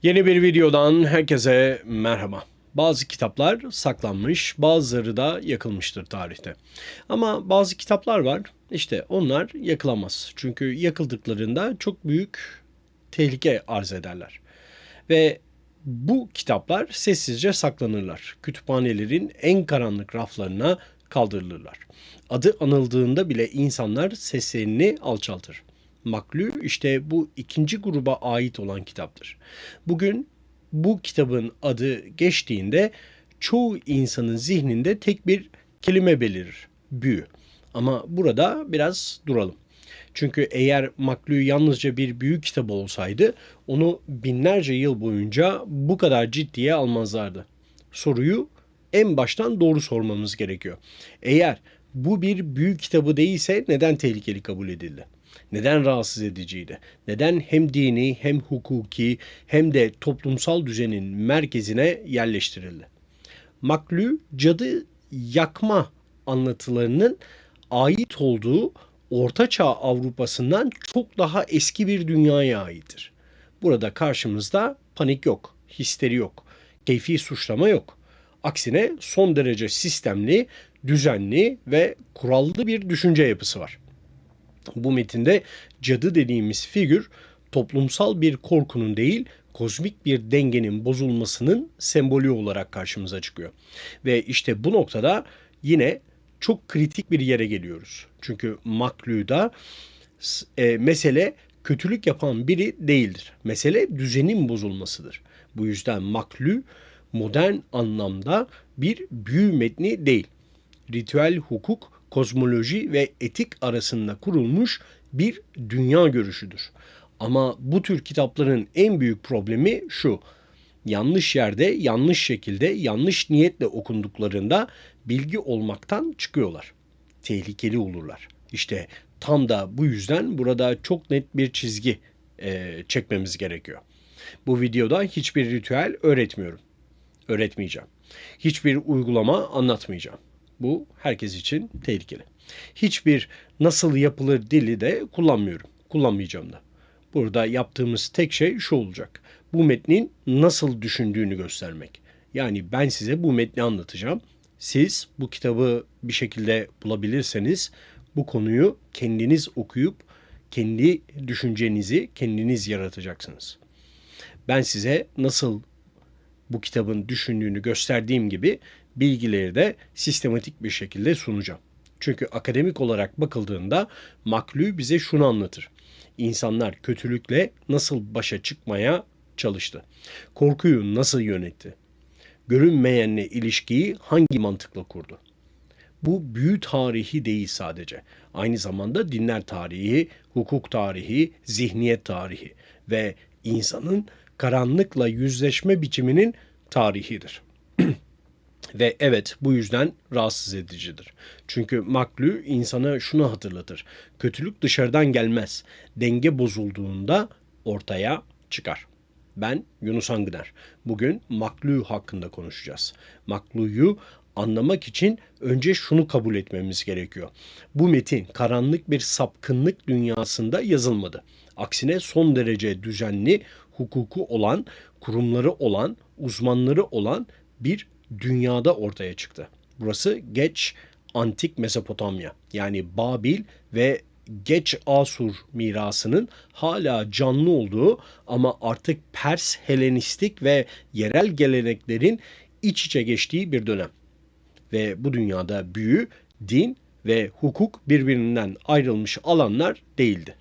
Yeni bir videodan herkese merhaba. Bazı kitaplar saklanmış, bazıları da yakılmıştır tarihte. Ama bazı kitaplar var, işte onlar yakılamaz. Çünkü yakıldıklarında çok büyük tehlike arz ederler. Ve bu kitaplar sessizce saklanırlar. Kütüphanelerin en karanlık raflarına kaldırılırlar. Adı anıldığında bile insanlar seslerini alçaltır. Maklü işte bu ikinci gruba ait olan kitaptır. Bugün bu kitabın adı geçtiğinde çoğu insanın zihninde tek bir kelime belirir. Büyü. Ama burada biraz duralım. Çünkü eğer Maklü yalnızca bir büyük kitabı olsaydı onu binlerce yıl boyunca bu kadar ciddiye almazlardı. Soruyu en baştan doğru sormamız gerekiyor. Eğer bu bir büyük kitabı değilse neden tehlikeli kabul edildi? Neden rahatsız ediciydi? Neden hem dini hem hukuki hem de toplumsal düzenin merkezine yerleştirildi? Maklü cadı yakma anlatılarının ait olduğu Orta Çağ Avrupa'sından çok daha eski bir dünyaya aittir. Burada karşımızda panik yok, histeri yok, keyfi suçlama yok. Aksine son derece sistemli, düzenli ve kurallı bir düşünce yapısı var. Bu metinde cadı dediğimiz figür toplumsal bir korkunun değil, kozmik bir dengenin bozulmasının sembolü olarak karşımıza çıkıyor. Ve işte bu noktada yine çok kritik bir yere geliyoruz. Çünkü Maklü'da mesele kötülük yapan biri değildir. Mesele düzenin bozulmasıdır. Bu yüzden Maklü modern anlamda bir büyü metni değil, ritüel hukuk, kozmoloji ve etik arasında kurulmuş bir dünya görüşüdür. Ama bu tür kitapların en büyük problemi şu: yanlış yerde, yanlış şekilde, yanlış niyetle okunduklarında bilgi olmaktan çıkıyorlar. Tehlikeli olurlar. İşte tam da bu yüzden burada çok net bir çizgi çekmemiz gerekiyor. Bu videoda hiçbir ritüel öğretmeyeceğim. Hiçbir uygulama anlatmayacağım. Bu herkes için tehlikeli. Hiçbir nasıl yapılır dili de kullanmayacağım da. Burada yaptığımız tek şey şu olacak: bu metnin nasıl düşündüğünü göstermek. Yani ben size bu metni anlatacağım. Siz bu kitabı bir şekilde bulabilirseniz bu konuyu kendiniz okuyup kendi düşüncenizi kendiniz yaratacaksınız. Ben size nasıl bu kitabın düşündüğünü gösterdiğim gibi bilgileri de sistematik bir şekilde sunacağım. Çünkü akademik olarak bakıldığında Maklü bize şunu anlatır: İnsanlar kötülükle nasıl başa çıkmaya çalıştı? Korkuyu nasıl yönetti? Görünmeyenle ilişkiyi hangi mantıkla kurdu? Bu büyü tarihi değil sadece. Aynı zamanda dinler tarihi, hukuk tarihi, zihniyet tarihi ve insanın karanlıkla yüzleşme biçiminin tarihidir. Ve evet, bu yüzden rahatsız edicidir. Çünkü Maklü insana şunu hatırlatır: kötülük dışarıdan gelmez. Denge bozulduğunda ortaya çıkar. Ben Yunus Angıner. Bugün Maklü hakkında konuşacağız. Maklü'yü anlamak için önce şunu kabul etmemiz gerekiyor: bu metin karanlık bir sapkınlık dünyasında yazılmadı. Aksine son derece düzenli, hukuku olan, kurumları olan, uzmanları olan bir dünyada ortaya çıktı. Burası geç antik Mezopotamya, yani Babil ve geç Asur mirasının hala canlı olduğu ama artık Pers, Helenistik ve yerel geleneklerin iç içe geçtiği bir dönem. Ve bu dünyada büyü, din ve hukuk birbirinden ayrılmış alanlar değildi.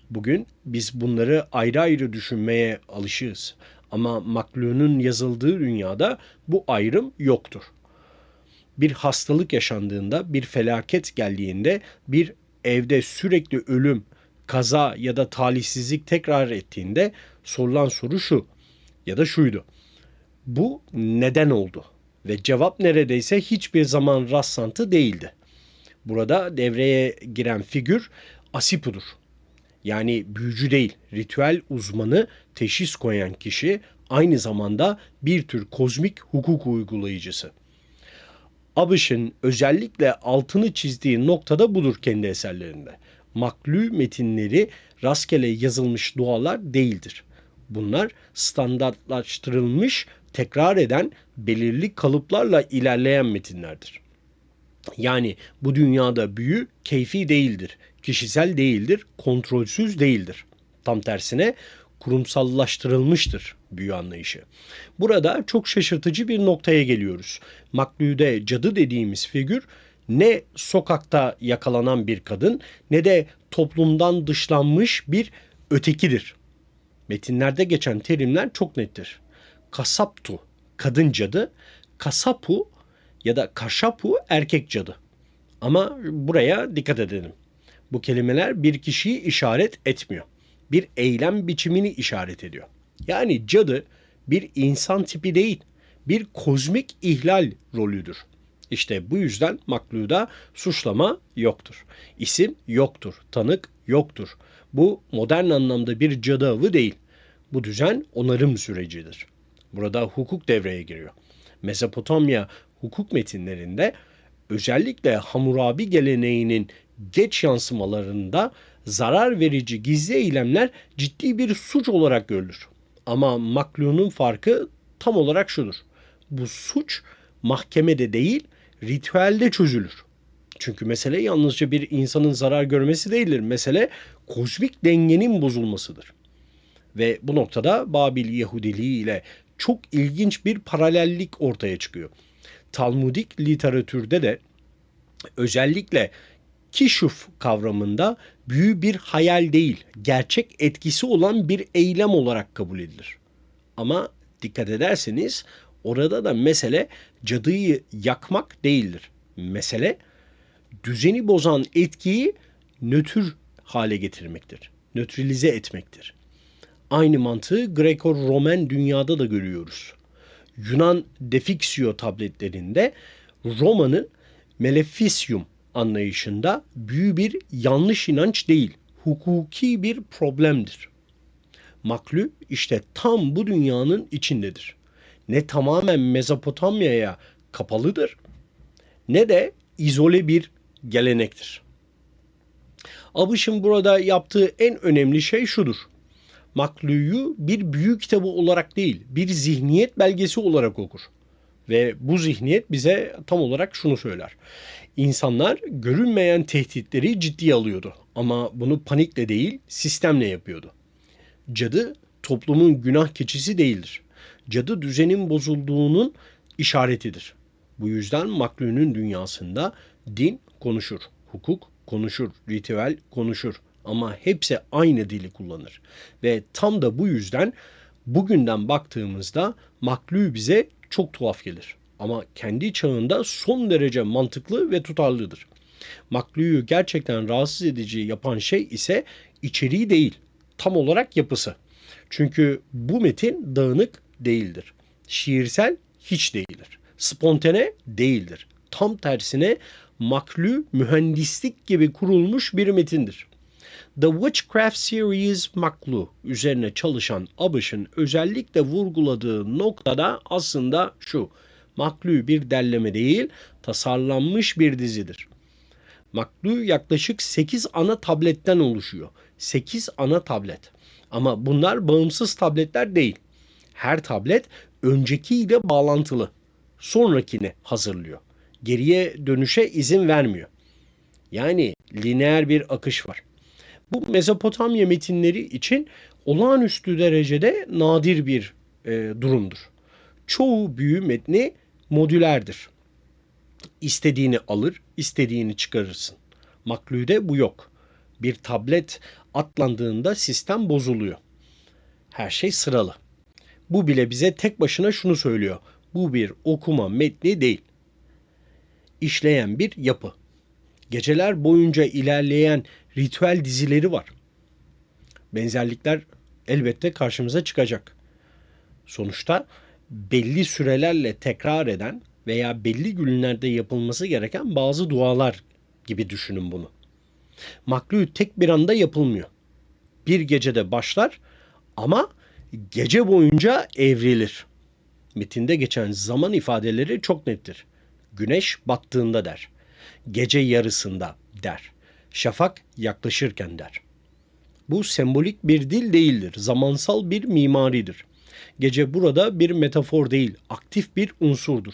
Bugün biz bunları ayrı ayrı düşünmeye alışığız. Ama Maklun'un yazıldığı dünyada bu ayrım yoktur. Bir hastalık yaşandığında, bir felaket geldiğinde, bir evde sürekli ölüm, kaza ya da talihsizlik tekrar ettiğinde sorulan soru şu ya da şuydu: bu neden oldu? Ve cevap neredeyse hiçbir zaman rastlantı değildi. Burada devreye giren figür Asipu'dur. Yani büyücü değil, ritüel uzmanı, teşhis koyan kişi, aynı zamanda bir tür kozmik hukuk uygulayıcısı. Abish'in özellikle altını çizdiği noktada budur kendi eserlerinde. Maklü metinleri rastgele yazılmış dualar değildir. Bunlar standartlaştırılmış, tekrar eden, belirli kalıplarla ilerleyen metinlerdir. Yani bu dünyada büyü keyfi değildir, kişisel değildir, kontrolsüz değildir. Tam tersine kurumsallaştırılmıştır büyü anlayışı. Burada çok şaşırtıcı bir noktaya geliyoruz. Maklüde cadı dediğimiz figür ne sokakta yakalanan bir kadın ne de toplumdan dışlanmış bir ötekidir. Metinlerde geçen terimler çok nettir. Kasaptu, kadın cadı; kasapu ya da kaşapu, erkek cadı. Ama buraya dikkat edelim. Bu kelimeler bir kişiyi işaret etmiyor. Bir eylem biçimini işaret ediyor. Yani cadı bir insan tipi değil, bir kozmik ihlal rolüdür. İşte bu yüzden makluda suçlama yoktur. İsim yoktur, tanık yoktur. Bu modern anlamda bir cadı avı değil. Bu düzen onarım sürecidir. Burada hukuk devreye giriyor. Mezopotamya hukuk metinlerinde, özellikle Hammurabi geleneğinin geç yansımalarında, zarar verici gizli eylemler ciddi bir suç olarak görülür. Ama Maklun'un farkı tam olarak şudur: bu suç mahkemede değil, ritüelde çözülür. Çünkü mesele yalnızca bir insanın zarar görmesi değildir. Mesele kozmik dengenin bozulmasıdır. Ve bu noktada Babil Yahudiliği ile çok ilginç bir paralellik ortaya çıkıyor. Talmudik literatürde de özellikle kişuf kavramında büyü bir hayal değil, gerçek etkisi olan bir eylem olarak kabul edilir. Ama dikkat ederseniz orada da mesele cadıyı yakmak değildir. Mesele düzeni bozan etkiyi nötr hale getirmektir. Nötralize etmektir. Aynı mantığı Greco-Romen dünyada da görüyoruz. Yunan Defixio tabletlerinde Roma'nın Maleficium anlayışında büyü bir yanlış inanç değil, hukuki bir problemdir. Maklü işte tam bu dünyanın içindedir. Ne tamamen Mezopotamya'ya kapalıdır ne de izole bir gelenektir. Abış'ın burada yaptığı en önemli şey şudur: Maklü'yü bir büyü kitabı olarak değil, bir zihniyet belgesi olarak okur. Ve bu zihniyet bize tam olarak şunu söyler: İnsanlar görünmeyen tehditleri ciddiye alıyordu ama bunu panikle değil, sistemle yapıyordu. Cadı toplumun günah keçisi değildir. Cadı düzenin bozulduğunun işaretidir. Bu yüzden Maklun'un dünyasında din konuşur, hukuk konuşur, ritüel konuşur ama hepsi aynı dili kullanır. Ve tam da bu yüzden bugünden baktığımızda Maklü bize çok tuhaf gelir. Ama kendi çağında son derece mantıklı ve tutarlıdır. Maklü'yü gerçekten rahatsız edici yapan şey ise içeriği değil, tam olarak yapısı. Çünkü bu metin dağınık değildir. Şiirsel hiç değildir. Spontane değildir. Tam tersine maklü mühendislik gibi kurulmuş bir metindir. The Witchcraft Series Maklu üzerine çalışan Abış'ın özellikle vurguladığı noktada aslında şu: Maklu bir derleme değil, tasarlanmış bir dizidir. Maklu yaklaşık 8 ana tabletten oluşuyor. 8 ana tablet. Ama bunlar bağımsız tabletler değil. Her tablet öncekiyle bağlantılı. Sonrakini hazırlıyor. Geriye dönüşe izin vermiyor. Yani lineer bir akış var. Bu Mezopotamya metinleri için olağanüstü derecede nadir bir durumdur. Çoğu büyü metni modülerdir. İstediğini alır, istediğini çıkarırsın. Maklüde bu yok. Bir tablet atlandığında sistem bozuluyor. Her şey sıralı. Bu bile bize tek başına şunu söylüyor: bu bir okuma metni değil. İşleyen bir yapı. Geceler boyunca ilerleyen ritüel dizileri var. Benzerlikler elbette karşımıza çıkacak. Sonuçta belli sürelerle tekrar eden veya belli günlerde yapılması gereken bazı dualar gibi düşünün bunu. Maklû tek bir anda yapılmıyor. Bir gecede başlar ama gece boyunca evrilir. Metinde geçen zaman ifadeleri çok nettir. Güneş battığında der. Gece yarısında der. Şafak yaklaşırken der. Bu sembolik bir dil değildir, zamansal bir mimaridir. Gece burada bir metafor değil, aktif bir unsurdur.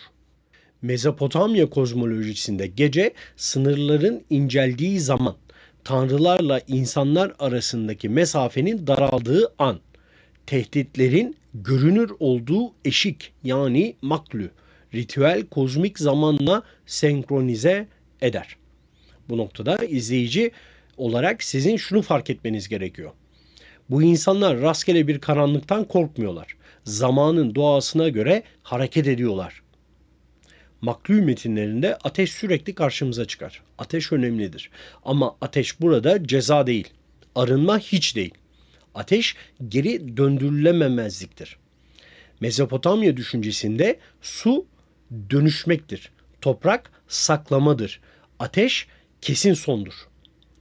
Mezopotamya kozmolojisinde gece sınırların inceldiği zaman, tanrılarla insanlar arasındaki mesafenin daraldığı an, tehditlerin görünür olduğu eşik yani maklü, ritüel kozmik zamanla senkronize eder. Bu noktada izleyici olarak sizin şunu fark etmeniz gerekiyor. Bu insanlar rastgele bir karanlıktan korkmuyorlar. Zamanın doğasına göre hareket ediyorlar. Maklû metinlerinde ateş sürekli karşımıza çıkar. Ateş önemlidir. Ama ateş burada ceza değil. Arınma hiç değil. Ateş geri döndürülememezliktir. Mezopotamya düşüncesinde su dönüşmektir. Toprak saklamadır. Ateş kesin sondur.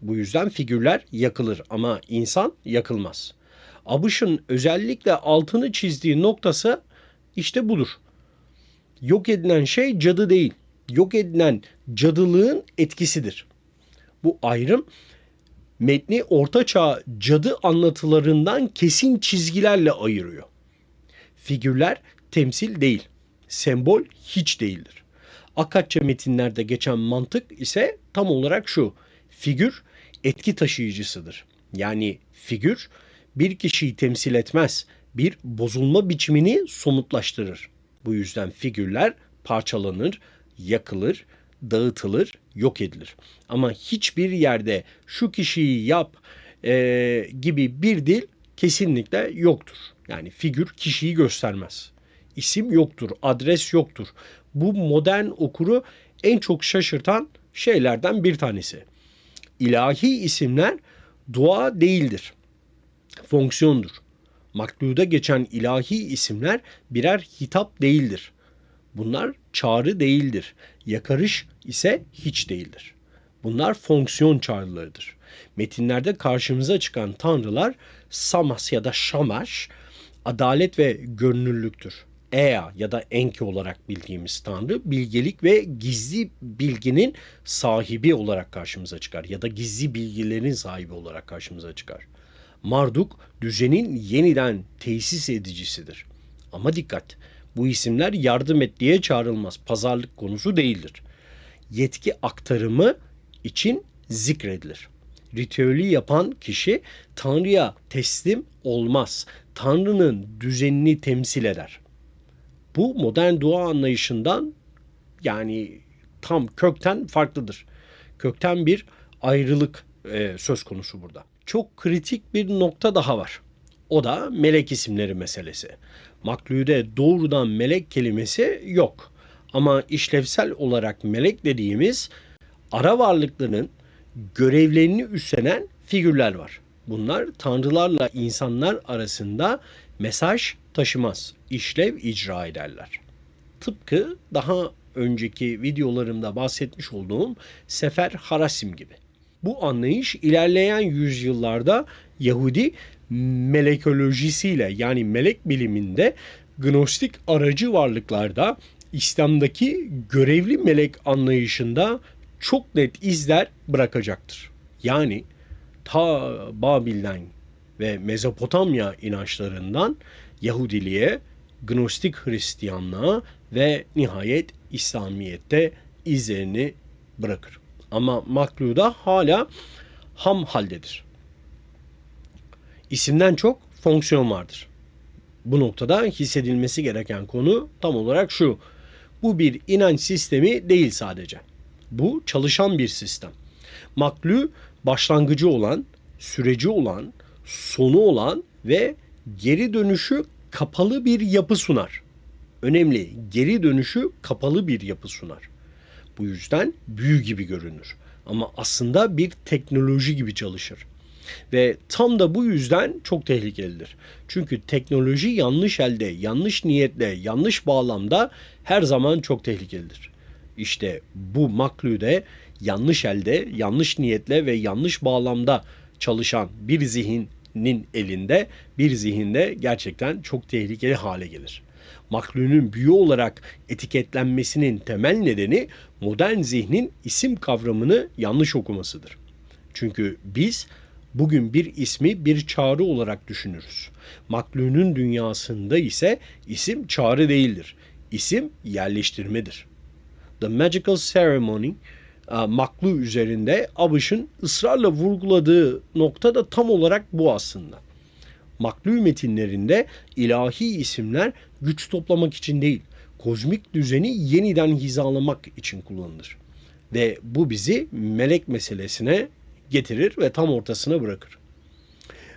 Bu yüzden figürler yakılır ama insan yakılmaz. Abış'ın özellikle altını çizdiği noktası işte budur. Yok edilen şey cadı değil. Yok edilen cadılığın etkisidir. Bu ayrım metni ortaçağ cadı anlatılarından kesin çizgilerle ayırıyor. Figürler temsil değil, sembol hiç değildir. Akkadça metinlerde geçen mantık ise tam olarak şu: figür etki taşıyıcısıdır. Yani figür bir kişiyi temsil etmez, bir bozulma biçimini somutlaştırır. Bu yüzden figürler parçalanır, yakılır, dağıtılır, yok edilir. Ama hiçbir yerde şu kişiyi yap gibi bir dil kesinlikle yoktur. Yani figür kişiyi göstermez. İsim yoktur, adres yoktur. Bu modern okuru en çok şaşırtan şeylerden bir tanesi. İlahi isimler dua değildir, fonksiyondur. Maklûda geçen ilahi isimler birer hitap değildir. Bunlar çağrı değildir. Yakarış ise hiç değildir. Bunlar fonksiyon çağrılarıdır. Metinlerde karşımıza çıkan tanrılar Samas ya da Şamaş, adalet ve görünürlüktür. Ea ya da Enki olarak bildiğimiz tanrı, bilgelik ve gizli bilginin sahibi olarak karşımıza çıkar ya da gizli bilgilerin sahibi olarak karşımıza çıkar. Marduk düzenin yeniden tesis edicisidir. Ama dikkat, bu isimler yardım et diye çağrılmaz. Pazarlık konusu değildir. Yetki aktarımı için zikredilir. Ritüeli yapan kişi Tanrı'ya teslim olmaz. Tanrı'nın düzenini temsil eder. Bu modern dua anlayışından yani tam kökten farklıdır. Kökten bir ayrılık söz konusu burada. Çok kritik bir nokta daha var. O da melek isimleri meselesi. Maklûde doğrudan melek kelimesi yok. Ama işlevsel olarak melek dediğimiz ara varlıkların görevlerini üstlenen figürler var. Bunlar tanrılarla insanlar arasında mesaj taşımaz, işlev icra ederler. Tıpkı daha önceki videolarımda bahsetmiş olduğum Sefer Harasim gibi. Bu anlayış ilerleyen yüzyıllarda Yahudi melekolojisiyle yani melek biliminde gnostik aracı varlıklarda İslam'daki görevli melek anlayışında çok net izler bırakacaktır. Yani ta Babil'den ve Mezopotamya inançlarından Yahudiliğe, Gnostik Hristiyanlığa ve nihayet İslamiyet'te izlerini bırakır. Ama Maklû'da hala ham haldedir. İsimden çok fonksiyon vardır. Bu noktada hissedilmesi gereken konu tam olarak şu: bu bir inanç sistemi değil sadece. Bu çalışan bir sistem. Maklû başlangıcı olan, süreci olan, sonu olan ve geri dönüşü kapalı bir yapı sunar. Önemli, geri dönüşü kapalı bir yapı sunar. Bu yüzden büyü gibi görünür. Ama aslında bir teknoloji gibi çalışır. Ve tam da bu yüzden çok tehlikelidir. Çünkü teknoloji yanlış elde, yanlış niyetle, yanlış bağlamda her zaman çok tehlikelidir. İşte bu maklûde yanlış elde, yanlış niyetle ve yanlış bağlamda çalışan bir zihnin elinde, bir zihinde gerçekten çok tehlikeli hale gelir. Maklûnün büyü olarak etiketlenmesinin temel nedeni modern zihnin isim kavramını yanlış okumasıdır. Çünkü biz Bugün bir ismi bir çağrı olarak düşünürüz. Maklunun dünyasında ise isim çağrı değildir. İsim yerleştirmedir. The Magical Ceremony maklu üzerinde Abish'in ısrarla vurguladığı nokta da tam olarak bu aslında. Maklu metinlerinde ilahi isimler güç toplamak için değil, kozmik düzeni yeniden hizalamak için kullanılır. Ve bu bizi melek meselesine getirir ve tam ortasına bırakır.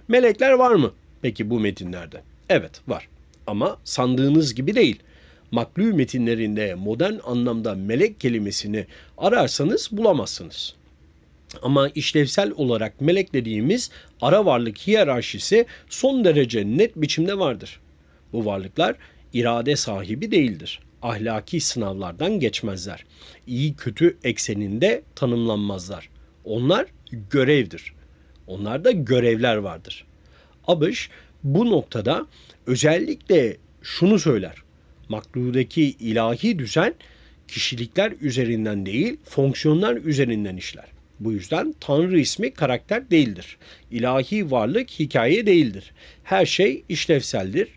Melekler var mı peki bu metinlerde? Evet, var. Ama sandığınız gibi değil. Maklû metinlerinde modern anlamda melek kelimesini ararsanız bulamazsınız. Ama işlevsel olarak melek dediğimiz ara varlık hiyerarşisi son derece net biçimde vardır. Bu varlıklar irade sahibi değildir. Ahlaki sınavlardan geçmezler. İyi kötü ekseninde tanımlanmazlar. Onlar görevdir. Onlarda görevler vardır. Abish bu noktada özellikle şunu söyler. Makludaki ilahi düzen kişilikler üzerinden değil, fonksiyonlar üzerinden işler. Bu yüzden Tanrı ismi karakter değildir. İlahi varlık hikaye değildir. Her şey işlevseldir.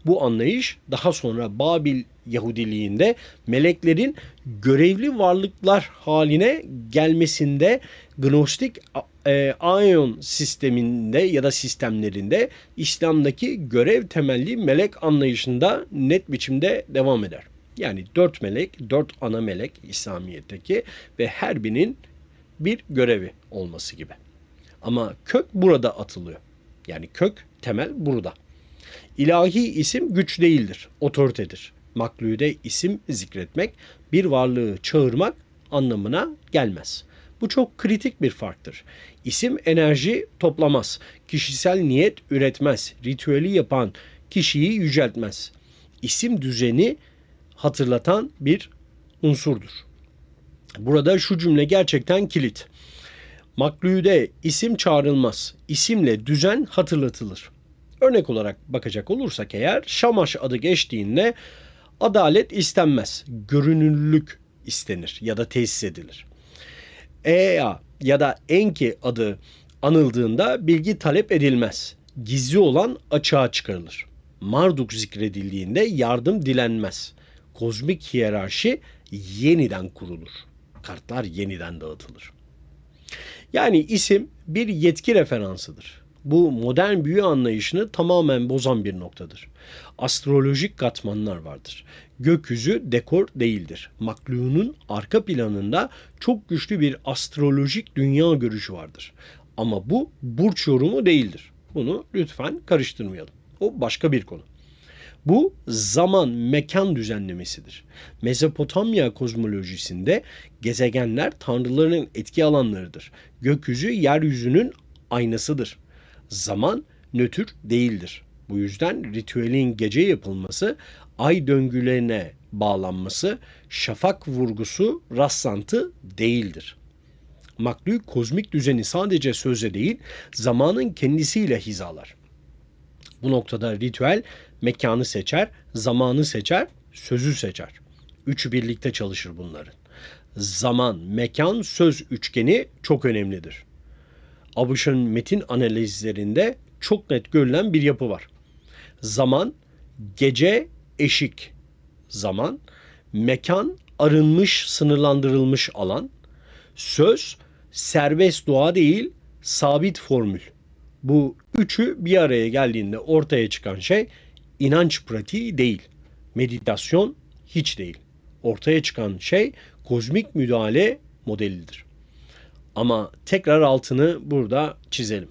Bu anlayış daha sonra Babil Yahudiliğinde meleklerin görevli varlıklar haline gelmesinde Gnostik Aion sisteminde ya da sistemlerinde İslam'daki görev temelli melek anlayışında net biçimde devam eder. Yani 4 melek, 4 ana melek İslamiyet'teki ve her birinin bir görevi olması gibi. Ama kök burada atılıyor. Yani kök, temel burada. İlahi isim güç değildir, otoritedir. Maklûde isim zikretmek, bir varlığı çağırmak anlamına gelmez. Bu çok kritik bir farktır. İsim enerji toplamaz, kişisel niyet üretmez, ritüeli yapan kişiyi yüceltmez. İsim düzeni hatırlatan bir unsurdur. Burada şu cümle gerçekten kilit. Maklûde isim çağrılmaz, isimle düzen hatırlatılır. Örnek olarak bakacak olursak eğer Şamaş adı geçtiğinde adalet istenmez, görünürlük istenir ya da tesis edilir. Ea ya da Enki adı anıldığında bilgi talep edilmez, gizli olan açığa çıkarılır. Marduk zikredildiğinde yardım dilenmez. Kozmik hiyerarşi yeniden kurulur. Kartlar yeniden dağıtılır. Yani isim bir yetki referansıdır. Bu modern büyü anlayışını tamamen bozan bir noktadır. Astrolojik katmanlar vardır. Gökyüzü dekor değildir. Maklûnun arka planında çok güçlü bir astrolojik dünya görüşü vardır. Ama bu burç yorumu değildir. Bunu lütfen karıştırmayalım. O başka bir konu. Bu zaman mekan düzenlemesidir. Mezopotamya kozmolojisinde gezegenler tanrıların etki alanlarıdır. Gökyüzü yeryüzünün aynasıdır. Zaman nötr değildir. Bu yüzden ritüelin gece yapılması, ay döngülerine bağlanması, şafak vurgusu rastlantı değildir. Maklû kozmik düzeni sadece sözle değil, zamanın kendisiyle hizalar. Bu noktada ritüel mekanı seçer, zamanı seçer, sözü seçer. Üçü birlikte çalışır bunların. Zaman, mekan, söz üçgeni çok önemlidir. Abish'in metin analizlerinde çok net görülen bir yapı var. Zaman, gece eşik zaman, mekan arınmış, sınırlandırılmış alan, söz serbest doğa değil, sabit formül. Bu üçü bir araya geldiğinde ortaya çıkan şey inanç pratiği değil, meditasyon hiç değil. Ortaya çıkan şey kozmik müdahale modelidir. Ama tekrar altını burada çizelim.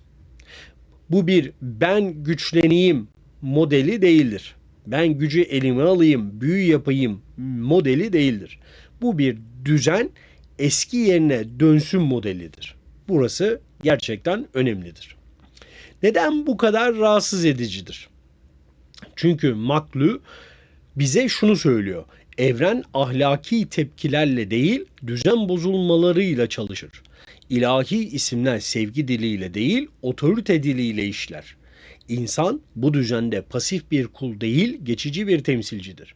Bu bir ben güçleneyim modeli değildir. Ben gücü elime alayım, büyü yapayım modeli değildir. Bu bir düzen eski yerine dönsün modelidir. Burası gerçekten önemlidir. Neden bu kadar rahatsız edicidir? Çünkü maklû bize şunu söylüyor. Evren ahlaki tepkilerle değil, düzen bozulmalarıyla çalışır. İlahi isimler sevgi diliyle değil, otorite diliyle işler. İnsan bu düzende pasif bir kul değil, geçici bir temsilcidir.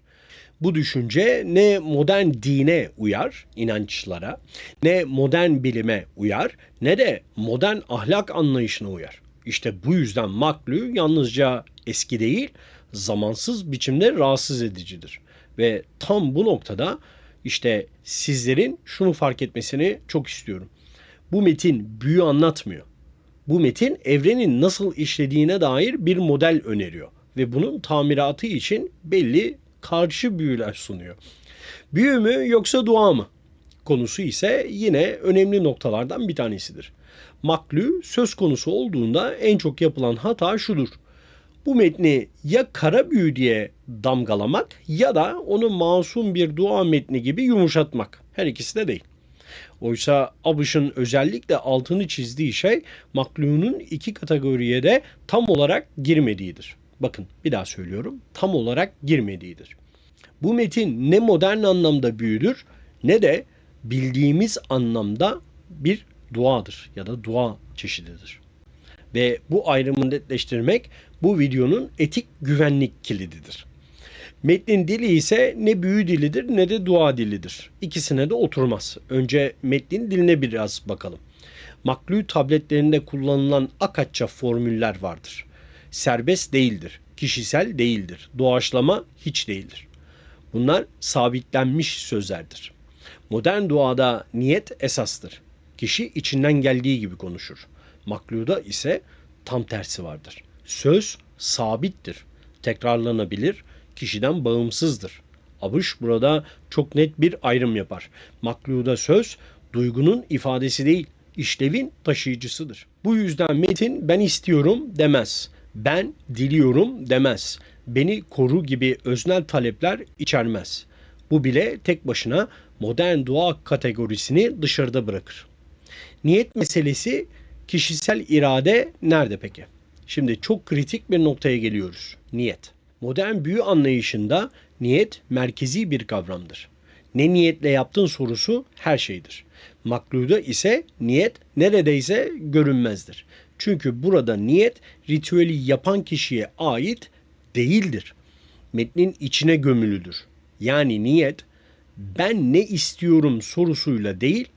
Bu düşünce ne modern dine uyar, inançlara, ne modern bilime uyar, ne de modern ahlak anlayışına uyar. İşte bu yüzden maklü yalnızca eski değil, zamansız biçimde rahatsız edicidir. Ve tam bu noktada işte sizlerin şunu fark etmesini çok istiyorum. Bu metin büyü anlatmıyor. Bu metin evrenin nasıl işlediğine dair bir model öneriyor ve bunun tamiratı için belli karşı büyüler sunuyor. Büyü mü yoksa dua mı? Konusu ise yine önemli noktalardan bir tanesidir. Maklü söz konusu olduğunda en çok yapılan hata şudur. Bu metni ya kara büyü diye damgalamak ya da onu masum bir dua metni gibi yumuşatmak. Her ikisi de değil. Oysa Abish'in özellikle altını çizdiği şey maklunun iki kategoriye de tam olarak girmediğidir. Bakın bir daha söylüyorum. Tam olarak girmediğidir. Bu metin ne modern anlamda büyüdür ne de bildiğimiz anlamda bir duadır ya da dua çeşididir. Ve bu ayrımı netleştirmek bu videonun etik güvenlik kilididir. Metnin dili ise ne büyü dilidir ne de dua dilidir. İkisine de oturmaz. Önce metnin diline biraz bakalım. Maklü tabletlerinde kullanılan akatça formüller vardır. Serbest değildir, kişisel değildir, doğaçlama hiç değildir. Bunlar sabitlenmiş sözlerdir. Modern duada niyet esastır. Kişi içinden geldiği gibi konuşur. Makluda ise tam tersi vardır. Söz sabittir, tekrarlanabilir, kişiden bağımsızdır. Abish burada çok net bir ayrım yapar. Makluda söz duygunun ifadesi değil, işlevin taşıyıcısıdır. Bu yüzden metin ben istiyorum demez. Ben diliyorum demez. Beni koru gibi öznel talepler içermez. Bu bile tek başına modern dua kategorisini dışarıda bırakır. Niyet meselesi, kişisel irade nerede peki? Şimdi çok kritik bir noktaya geliyoruz. Niyet. Modern büyü anlayışında niyet merkezi bir kavramdır. Ne niyetle yaptın sorusu her şeydir. Makluda ise niyet neredeyse görünmezdir. Çünkü burada niyet ritüeli yapan kişiye ait değildir. Metnin içine gömülüdür. Yani niyet ben ne istiyorum sorusuyla değil,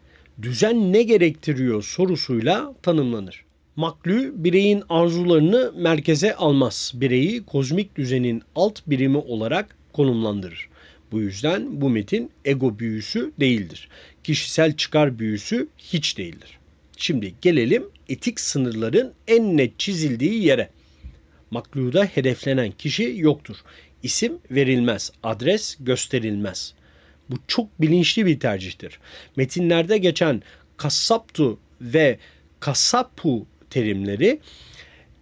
düzen ne gerektiriyor sorusuyla tanımlanır. Maklü bireyin arzularını merkeze almaz. Bireyi kozmik düzenin alt birimi olarak konumlandırır. Bu yüzden bu metin ego büyüsü değildir. Kişisel çıkar büyüsü hiç değildir. Şimdi gelelim etik sınırların en net çizildiği yere. Makluda hedeflenen kişi yoktur. İsim verilmez, adres gösterilmez. Bu çok bilinçli bir tercihtir. Metinlerde geçen kassaptu ve kassapu terimleri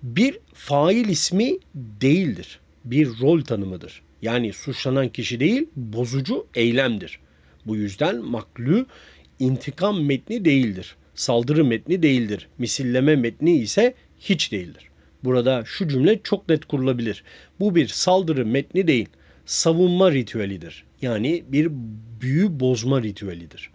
bir fail ismi değildir. Bir rol tanımıdır. Yani suçlanan kişi değil, bozucu eylemdir. Bu yüzden maklü intikam metni değildir. Saldırı metni değildir. Misilleme metni ise hiç değildir. Burada şu cümle çok net kurulabilir. Bu bir saldırı metni değil, savunma ritüelidir. Yani bir büyü bozma ritüelidir.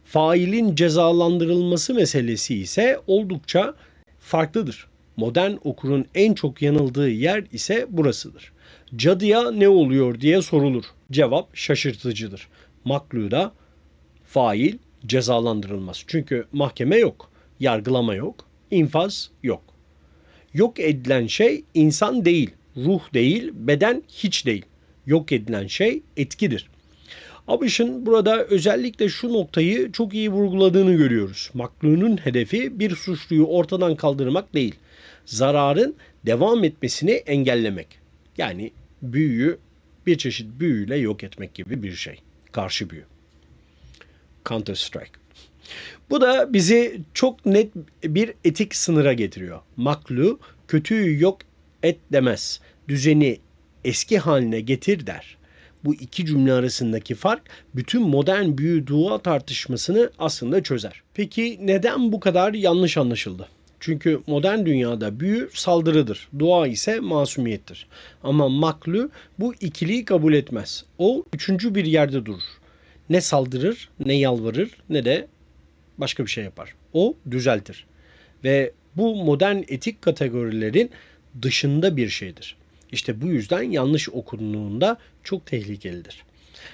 Failin cezalandırılması meselesi ise oldukça farklıdır. Modern okurun en çok yanıldığı yer ise burasıdır. Cadıya ne oluyor diye sorulur. Cevap şaşırtıcıdır. Makluda fail cezalandırılmaz. Çünkü mahkeme yok, yargılama yok, infaz yok. Yok edilen şey insan değil, ruh değil, beden hiç değil. Yok edilen şey etkidir. Abish'in burada özellikle şu noktayı çok iyi vurguladığını görüyoruz. Maklunun hedefi bir suçluyu ortadan kaldırmak değil, zararın devam etmesini engellemek. Yani büyüyü bir çeşit büyüyle yok etmek gibi bir şey. Karşı büyü. Counter Strike. Bu da bizi çok net bir etik sınıra getiriyor. Maklu kötüyü yok et demez. Düzeni eski haline getir der. Bu iki cümle arasındaki fark bütün modern büyü dua tartışmasını aslında çözer. Peki neden bu kadar yanlış anlaşıldı? Çünkü modern dünyada büyü saldırıdır, dua ise masumiyettir. Ama maklü bu ikiliyi kabul etmez. O üçüncü bir yerde durur. Ne saldırır, ne yalvarır, ne de başka bir şey yapar. O düzeltir. Ve bu modern etik kategorilerin dışında bir şeydir. İşte bu yüzden yanlış okunduğunda çok tehlikelidir.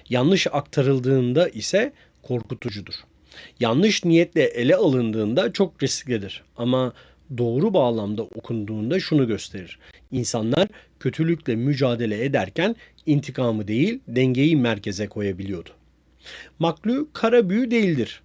Yanlış aktarıldığında ise korkutucudur. Yanlış niyetle ele alındığında çok risklidir. Ama doğru bağlamda okunduğunda şunu gösterir. İnsanlar kötülükle mücadele ederken intikamı değil, dengeyi merkeze koyabiliyordu. Maklü kara büyü değildir.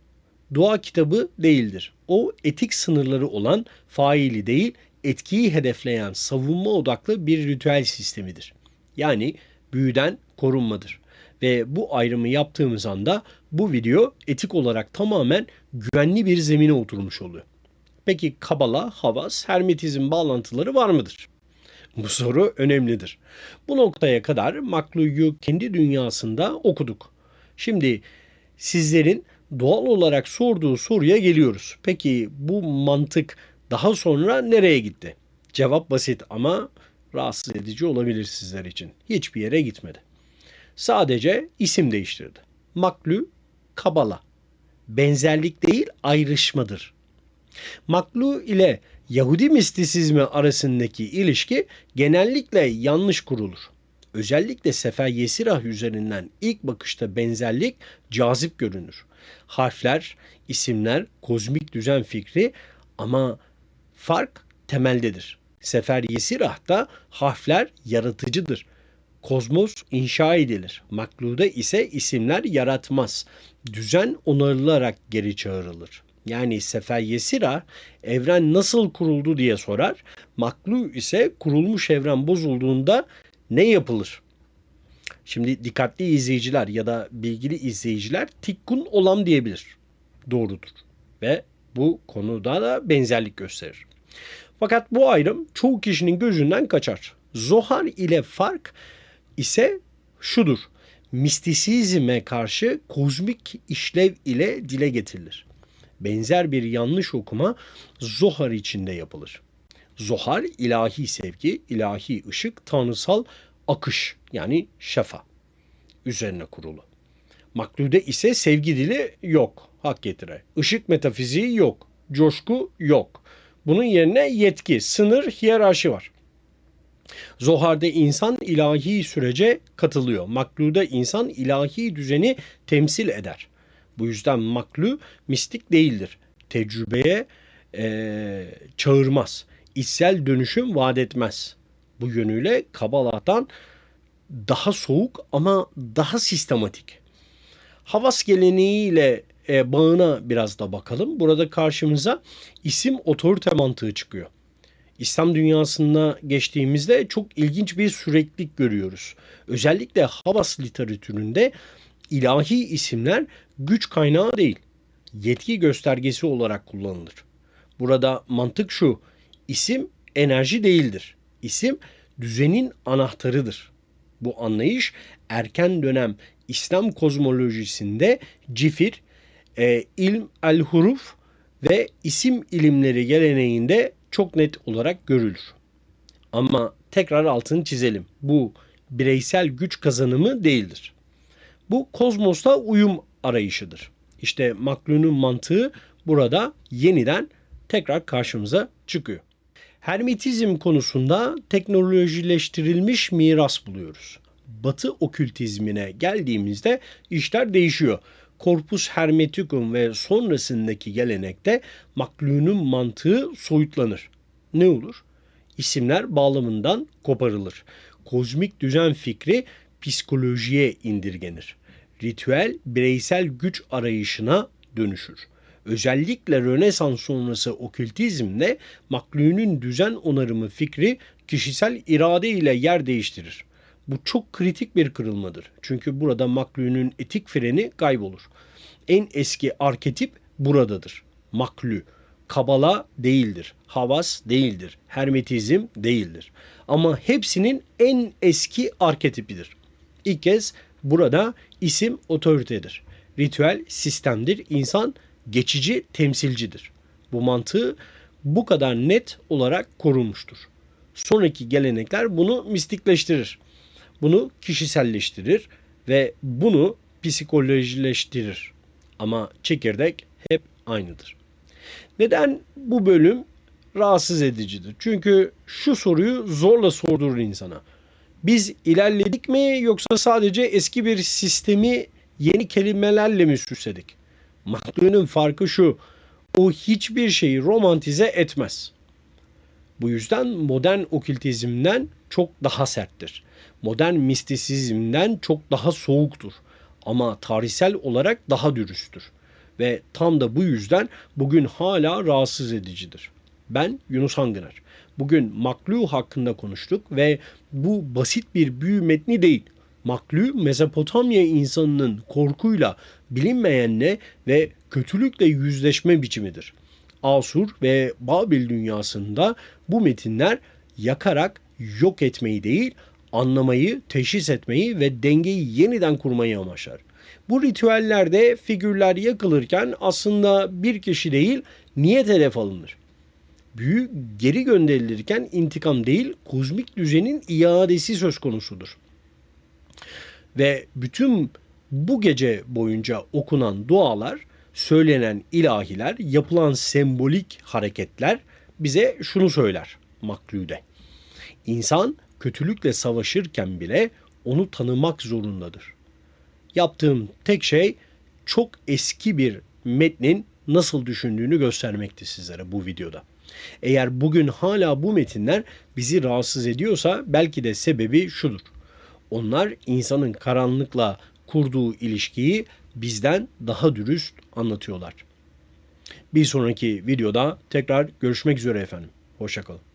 Dua kitabı değildir. O etik sınırları olan faili değil, etkiyi hedefleyen savunma odaklı bir ritüel sistemidir. Yani büyüden korunmadır. Ve bu ayrımı yaptığımız anda bu video etik olarak tamamen güvenli bir zemine oturmuş oluyor. Peki Kabala, Havas, Hermetizm bağlantıları var mıdır? Bu soru önemlidir. Bu noktaya kadar Maklu'yu kendi dünyasında okuduk. Şimdi sizlerin doğal olarak sorduğu soruya geliyoruz. Peki bu mantık daha sonra nereye gitti? Cevap basit ama rahatsız edici olabilir sizler için. Hiçbir yere gitmedi. Sadece isim değiştirdi. Maklü, Kabala. Benzerlik değil, ayrışmadır. Maklu ile Yahudi mistisizmi arasındaki ilişki genellikle yanlış kurulur. Özellikle Sefer Yesirah üzerinden ilk bakışta benzerlik cazip görünür. Harfler, isimler, kozmik düzen fikri ama fark temeldedir. Sefer Yesirah'ta harfler yaratıcıdır. Kozmos inşa edilir. Makluda ise isimler yaratmaz. Düzen onarılarak geri çağrılır. Yani Sefer Yesira evren nasıl kuruldu diye sorar. Maklu ise kurulmuş evren bozulduğunda ne yapılır? Şimdi dikkatli izleyiciler ya da bilgili izleyiciler tikkun olam diyebilir. Doğrudur. Ve bu konuda da benzerlik gösterir. Fakat bu ayrım çoğu kişinin gözünden kaçar. Zohar ile fark ise şudur. Mistisizme karşı kozmik işlev ile dile getirilir. Benzer bir yanlış okuma Zohar içinde yapılır. Zohar ilahi sevgi, ilahi ışık, tanrısal akış yani şefa üzerine kurulu. Maklude ise sevgi dili yok, hak getire. Işık metafiziği yok, coşku yok. Bunun yerine yetki, sınır, hiyerarşi var. Zohar'da insan ilahi sürece katılıyor. Maklu'da insan ilahi düzeni temsil eder. Bu yüzden maklu mistik değildir. Tecrübeye çağırmaz. İçsel dönüşüm vaat etmez. Bu yönüyle Kabala'dan daha soğuk ama daha sistematik. Havas geleneğiyle bağına biraz da bakalım. Burada karşımıza isim otorite mantığı çıkıyor. İslam dünyasına geçtiğimizde çok ilginç bir süreklilik görüyoruz. Özellikle Havas literatüründe ilahi isimler güç kaynağı değil, yetki göstergesi olarak kullanılır. Burada mantık şu, isim enerji değildir. İsim düzenin anahtarıdır. Bu anlayış erken dönem İslam kozmolojisinde cifir, ilm el-huruf ve isim ilimleri geleneğinde çok net olarak görülür. Ama tekrar altını çizelim. Bu bireysel güç kazanımı değildir. Bu kozmosla uyum arayışıdır. İşte Maklu'nun mantığı burada yeniden tekrar karşımıza çıkıyor. Hermetizm konusunda teknolojileştirilmiş miras buluyoruz. Batı okültizmine geldiğimizde işler değişiyor. Corpus Hermeticum ve sonrasındaki gelenekte Maklu'nun mantığı soyutlanır. Ne olur? İsimler bağlamından koparılır. Kozmik düzen fikri psikolojiye indirgenir. Ritüel bireysel güç arayışına dönüşür. Özellikle Rönesans sonrası okültizmle Maklu'nun düzen onarımı fikri kişisel irade ile yer değiştirir. Bu çok kritik bir kırılmadır. Çünkü burada Maklu'nun etik freni kaybolur. En eski arketip buradadır. Maklü. Kabala değildir. Havas değildir. Hermetizm değildir. Ama hepsinin en eski arketipidir. İlk kez burada isim otoritedir. Ritüel sistemdir. İnsan geçici temsilcidir. Bu mantığı bu kadar net olarak korunmuştur. Sonraki gelenekler bunu mistikleştirir. Bunu kişiselleştirir ve bunu psikolojileştirir. Ama çekirdek hep aynıdır. Neden bu bölüm rahatsız edicidir? Çünkü şu soruyu zorla sordurur insana. Biz ilerledik mi yoksa sadece eski bir sistemi yeni kelimelerle mi süsledik? Maklunun farkı şu, o hiçbir şeyi romantize etmez. Bu yüzden modern okültizmden çok daha serttir. Modern mistisizmden çok daha soğuktur. Ama tarihsel olarak daha dürüsttür. Ve tam da bu yüzden bugün hala rahatsız edicidir. Ben Yunus Hangıner. Bugün Maklu hakkında konuştuk ve bu basit bir büyü metni değil. Maklu, Mezopotamya insanının korkuyla, bilinmeyenle ve kötülükle yüzleşme biçimidir. Asur ve Babil dünyasında bu metinler yakarak yok etmeyi değil, anlamayı, teşhis etmeyi ve dengeyi yeniden kurmayı amaçlar. Bu ritüellerde figürler yakılırken aslında bir kişi değil, niyet hedef alınır. Büyü geri gönderilirken intikam değil, kozmik düzenin iadesi söz konusudur. Ve bütün bu gece boyunca okunan dualar, söylenen ilahiler, yapılan sembolik hareketler bize şunu söyler Maklû'de. İnsan kötülükle savaşırken bile onu tanımak zorundadır. Yaptığım tek şey çok eski bir metnin nasıl düşündüğünü göstermekti sizlere bu videoda. Eğer bugün hala bu metinler bizi rahatsız ediyorsa belki de sebebi şudur. Onlar insanın karanlıkla kurduğu ilişkiyi bizden daha dürüst anlatıyorlar. Bir sonraki videoda tekrar görüşmek üzere efendim. Hoşça kalın.